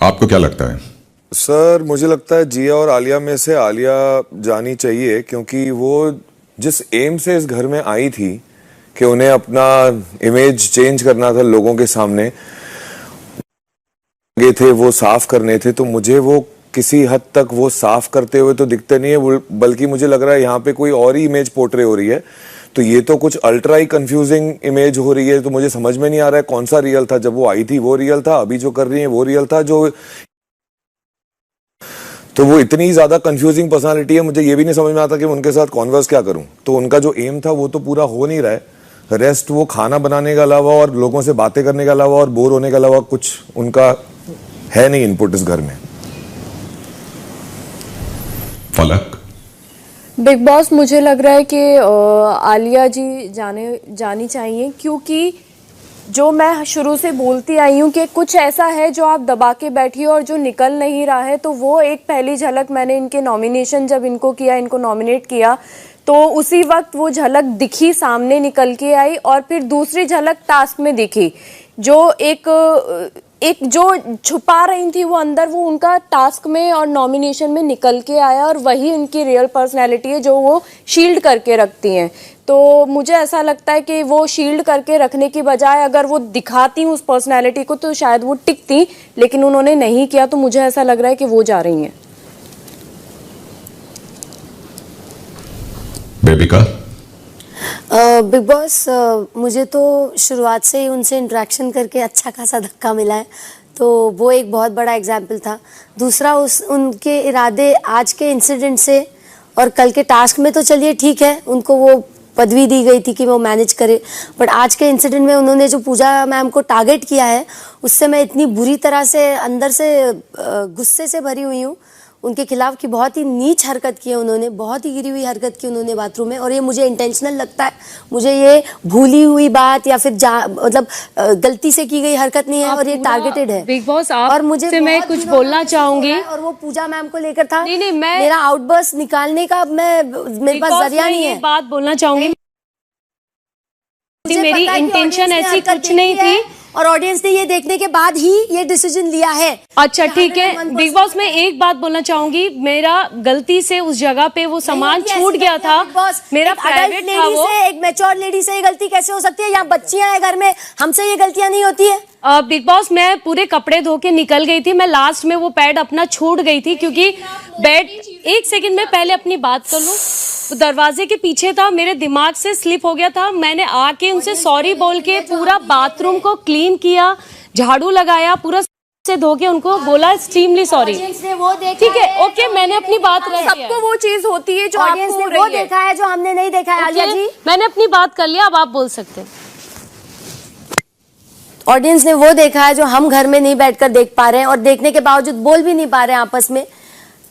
आपको क्या लगता है? सर मुझे लगता है जिया और आलिया में से आलिया जानी चाहिए, क्योंकि वो जिस एम से इस घर में आई थी कि उन्हें अपना इमेज चेंज करना था, लोगों के सामने थे वो साफ करने थे, तो मुझे वो किसी हद तक वो साफ करते हुए तो दिखते नहीं है, बल्कि मुझे लग रहा है यहाँ पे कोई और ही इमेज पोर्ट्रे हो रही है। तो ये तो कुछ अल्ट्रा ही कंफ्यूजिंग इमेज हो रही है, तो मुझे समझ में नहीं आ रहा है कौन सा रियल था। जब वो आई थी वो रियल था, अभी जो कर रही है वो रियल था, जो तो वो इतनी ज्यादा कंफ्यूजिंग पर्सनालिटी है, मुझे ये भी नहीं समझ में आता कि मैं उनके साथ कॉन्वर्स क्या करूं। तो उनका जो एम था वो तो पूरा हो नहीं रहा है, रेस्ट वो खाना बनाने के अलावा और लोगों से बातें करने के अलावा और बोर होने के अलावा कुछ उनका है नहीं इनपुट इस घर में। फलक, बिग बॉस, मुझे लग रहा है कि आलिया जी जानी चाहिए, क्योंकि जो मैं शुरू से बोलती आई हूँ कि कुछ ऐसा है जो आप दबा के बैठी और जो निकल नहीं रहा है। तो वो एक पहली झलक मैंने इनके नॉमिनेशन जब इनको नॉमिनेट किया तो उसी वक्त वो झलक दिखी, सामने निकल के आई, और फिर दूसरी झलक टास्क में दिखी, जो एक जो छुपा रही थी वो अंदर, वो उनका टास्क में और नॉमिनेशन में निकल के आया, और वही उनकी रियल पर्सनैलिटी है जो वो शील्ड करके रखती हैं। तो मुझे ऐसा लगता है कि वो शील्ड करके रखने की बजाय अगर वो दिखाती उस पर्सनैलिटी को तो शायद वो टिकती, लेकिन उन्होंने नहीं किया, तो मुझे ऐसा लग रहा है कि वो जा रही हैं। बेबिका। बिग बॉस, मुझे तो शुरुआत से ही उनसे इंटरेक्शन करके अच्छा खासा धक्का मिला है, तो वो एक बहुत बड़ा एग्जाम्पल था। दूसरा, उनके इरादे आज के इंसिडेंट से और कल के टास्क में तो चलिए ठीक है, उनको वो पदवी दी गई थी कि वो मैनेज करे, बट आज के इंसिडेंट में उन्होंने जो पूजा मैम को टारगेट किया है, उससे मैं इतनी बुरी तरह से अंदर से गुस्से से भरी हुई हूँ उनके खिलाफ कि बहुत ही नीच हरकत की है उन्होंने, बहुत ही गिरी हुई हरकत की उन्होंने बाथरूम में, और ये मुझे इंटेंशनल लगता है। मुझे ये भूली हुई बात या फिर मतलब गलती से की गई हरकत नहीं है, और ये टारगेटेड है। बिग बॉस, आप और मुझे से मैं कुछ बोलना चाहूंगी, और वो पूजा मैम को लेकर था। नहीं, मैं मेरा आउटबर्स्ट निकालने का मेरे पास जरिया नहीं है। बात बोलना चाहूंगी, मेरी इंटेंशन ऐसी कुछ नहीं थी, और ऑडियंस ने ये देखने के बाद ही ये डिसीजन लिया है। अच्छा ठीक है बिग बॉस, मैं एक बात बोलना चाहूंगी, मेरा गलती से उस जगह पे वो सामान छूट गया था, मेरा प्राइवेट था वो। एक मैच्योर लेडी से ये गलती कैसे हो सकती है? यहाँ बच्चियां हैं घर में, हमसे ये गलतियां नहीं होती है। बिग बॉस, मैं पूरे कपड़े धो के निकल गई थी, मैं लास्ट में वो पैड अपना छूट गई थी, क्योंकि बेड, एक सेकंड में पहले अपनी बात कर लूं, दरवाजे के पीछे था, मेरे दिमाग से स्लिप हो गया था, मैंने आके उनसे सॉरी बोल के पूरा बाथरूम को क्लीन किया, झाड़ू लगाया, पूरा से धो के उनको बोला एक्सट्रीमली सॉरी। ठीक है, ओके, मैंने अपनी बात रख दी। सबको वो चीज होती है जो ऑडियंस ने वो देखा है जो हमने नहीं देखा है। आलिया जी, मैंने अपनी बात कर लिया, अब आप बोल सकते हैं। ऑडियंस ने वो देखा है जो हम घर में नहीं बैठकर देख पा रहे हैं, और देखने के बावजूद बोल भी नहीं पा रहे हैं आपस में।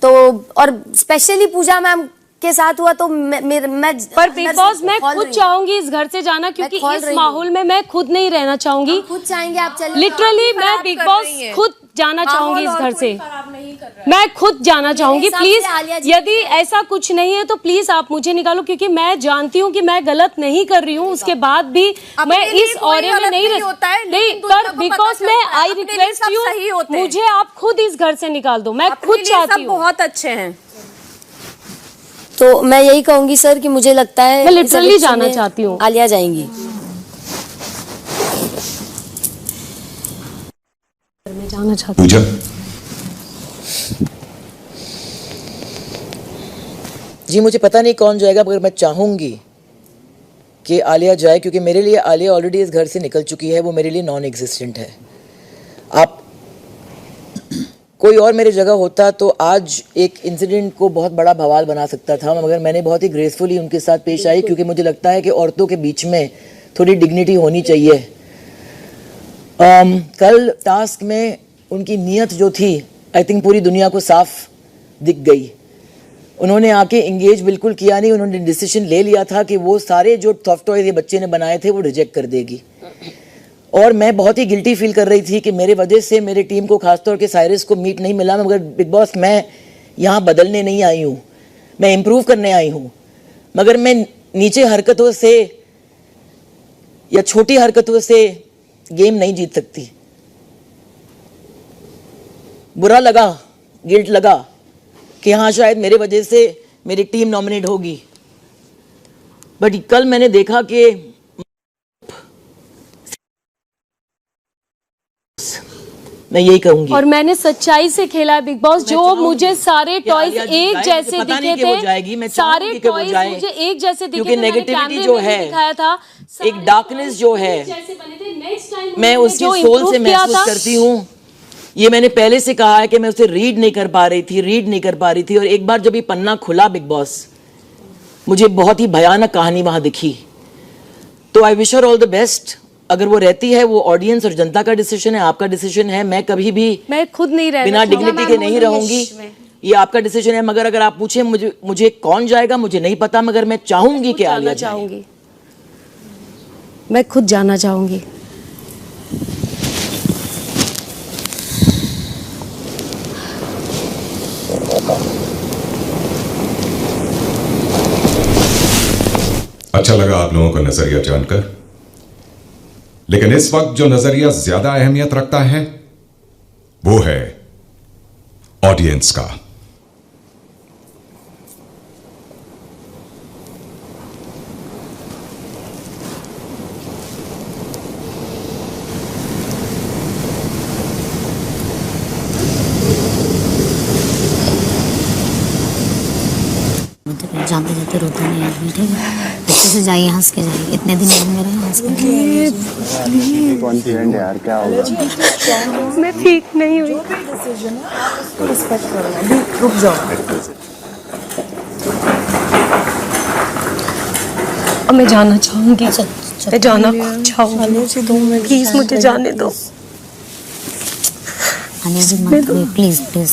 तो और स्पेशली पूजा मैम के साथ हुआ, तो मैं पर बिग बॉस, मैं खुद चाहूंगी इस घर से जाना, क्योंकि इस माहौल में मैं खुद नहीं रहना चाहूंगी। खुद चाहेंगे आप चलिए, लिटरली मैं बिग बॉस खुद जाना चाहूंगी इस घर से, मैं खुद जाना चाहूंगी। प्लीज, यदि ऐसा कुछ नहीं है तो प्लीज आप मुझे निकालो, क्योंकि मैं जानती हूँ कि मैं गलत नहीं कर रही हूँ, उसके बाद भी मैं इस औरे में नहीं नहीं, पर बिग बॉस मैं आई रिक्वेस्ट यू, मुझे आप खुद इस घर से निकाल दो, मैं खुद चाहती हूँ। बहुत अच्छे हैं, तो मैं यही कहूंगी सर कि मुझे लगता है मैं लिटरली जाना चाहती हूँ। आलिया जाएंगी। मैं जाना चाहती हूँ। जी मुझे पता नहीं कौन जाएगा, मगर मैं चाहूंगी कि आलिया जाए, क्योंकि मेरे लिए आलिया ऑलरेडी इस घर से निकल चुकी है, वो मेरे लिए नॉन एग्जिस्टेंट है। आप कोई और मेरी जगह होता तो आज एक इंसिडेंट को बहुत बड़ा बवाल बना सकता था, मगर मैंने बहुत ही ग्रेसफुली उनके साथ पेश आई, क्योंकि मुझे लगता है कि औरतों के बीच में थोड़ी डिग्निटी होनी चाहिए। कल टास्क में उनकी नीयत जो थी, आई थिंक पूरी दुनिया को साफ दिख गई। उन्होंने आके इंगेज बिल्कुल किया नहीं, उन्होंने डिसीजन ले लिया था कि वो सारे जो सॉफ्ट टॉयज ये बच्चे ने बनाए थे वो रिजेक्ट कर देगी, और मैं बहुत ही गिल्टी फील कर रही थी कि मेरे वजह से मेरे टीम को, खासतौर के साइरस को मीट नहीं मिला। मगर बिग बॉस, मैं यहाँ बदलने नहीं आई हूँ, मैं इम्प्रूव करने आई हूँ, मगर मैं नीचे हरकतों से या छोटी हरकतों से गेम नहीं जीत सकती। बुरा लगा, गिल्ट लगा कि हाँ शायद मेरे वजह से मेरी टीम नॉमिनेट होगी, बट कल मैंने देखा कि मैं यही कहूंगी। और मैंने सच्चाई से खेला है बिग बॉस, जो मुझे सारे टॉयज एक जैसे दिखे थे, सारे टॉयज मुझे एक जैसे दिखे थे, नेगेटिविटी जो है, दिखाया था, एक डार्कनेस जो है, मैं उसकी सोल से महसूस करती हूँ। ये मैंने पहले से कहा है कि मैं उसे रीड नहीं कर पा रही थी और एक बार जब ये पन्ना खुला बिग बॉस, मुझे बहुत ही भयानक कहानी वहां दिखी। तो I wish her all the best. अगर वो रहती है, वो ऑडियंस और जनता का डिसीजन है, आपका डिसीजन है। मैं कभी भी मैं खुद नहीं रहना बिना डिग्निटी के नहीं रहूंगी, ये आपका डिसीजन है। मगर अगर आप पूछे मुझे कौन जाएगा, मुझे नहीं पता, मगर मैं चाहूंगी कि आलिया जाए। मैं खुद जाना चाहूंगी। अच्छा लगा आप लोगों का नजरिया जानकर, लेकिन इस वक्त जो नजरिया ज्यादा अहमियत रखता है वो है ऑडियंस का। जाते जाते रोता नहीं आदमी, ठीक है? अच्छे से जाइए, हंस के जाइए। इतने दिन में मेरे हंस के कॉन्फिडेंट यार, क्या होगा? मैं ठीक नहीं हुई। रुक जाओ। अब मैं जाना चाहूंगी, मैं जाना चाहूंगी, प्लीज मुझे जाने दो, आलिया जी मत करिए, प्लीज प्लीज।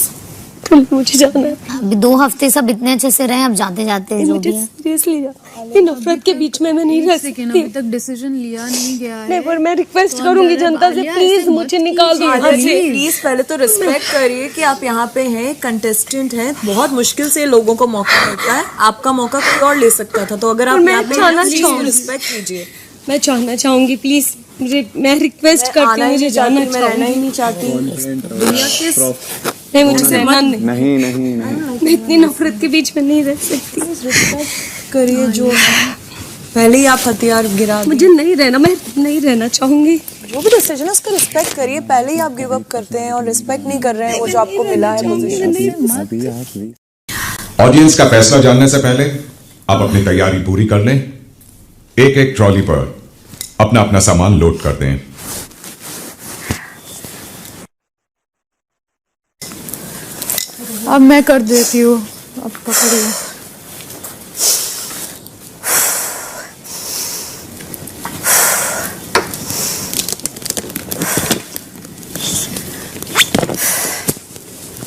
मुझे जाना है। अभी 2 हफ्ते सब इतने अच्छे से रहे, अब जाते जाते जो भी है। सीरियसली ये नफरत के बीच में मैं नहीं रह सकती। अभी तक डिसीजन लिया नहीं गया है। नहीं, पर मैं रिक्वेस्ट करूंगी जनता से, प्लीज मुझे निकाल दो यहाँ से। प्लीज पहले तो रिस्पेक्ट करिए कि आप यहाँ पे हैं, कंटेस्टेंट हैं। बहुत मुश्किल से लोगों को मौका मिलता है, आपका मौका कोई और ले सकता था। तो अगर आप यहाँ पे हैं, प्लीज रिस्पेक्ट कीजिए। मैं जाना चाहूंगी, प्लीज मैं रिक्वेस्ट करती हूँ, मुझे जाना रहना ही नहीं चाहती दुनिया के। नहीं, मुझे रहना नहीं। नहीं मैं इतनी नफरत के बीच में नहीं रह सकती। करिए जो पहले ही आप हथियार गिरा। मुझे नहीं रहना, मैं नहीं रहना चाहूंगी। जो भी डिसीजन है उसका रिस्पेक्ट करिए। पहले ही आप गिव अप करते हैं और रिस्पेक्ट नहीं कर रहे हैं वो जो आपको मिला है पोजीशन। ऑडियंस का फैसला जानने से पहले आप अपनी तैयारी पूरी कर लें। एक एक ट्रॉली पर अपना अपना सामान लोड कर दें। अब मैं कर देती हूँ, अब पकड़िए।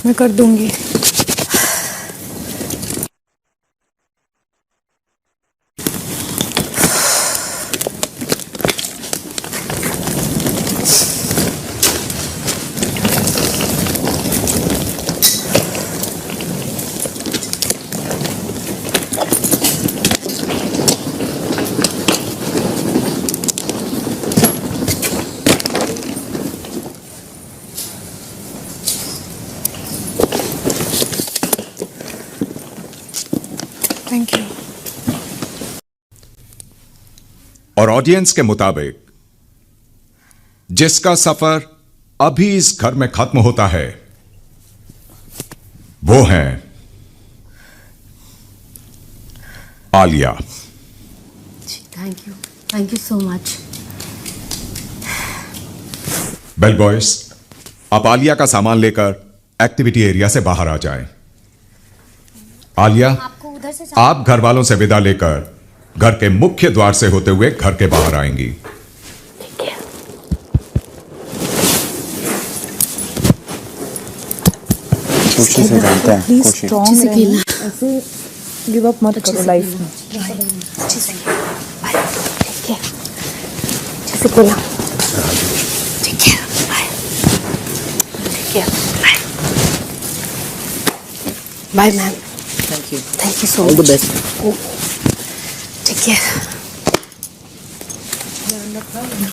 मैं कर दूंगी। Thank you. और ऑडियंस के मुताबिक जिसका सफर अभी इस घर में खत्म होता है वो हैं Alia. Thank you so much. Bell boys, आप आलिया का सामान लेकर एक्टिविटी एरिया से बाहर आ जाएं। आलिया, आप घर वालों से विदा लेकर घर के मुख्य द्वार से होते हुए घर के बाहर आएंगी। कोशिश से जानते हैं, कोशिश अच्छे से खेलना, ऐसे गिव अप मत करो लाइफ में। अच्छे से खेलना, ठीक है? बाय, ठीक है? Bye, bye ma'am. Thank you so much. All the best. ठीक है।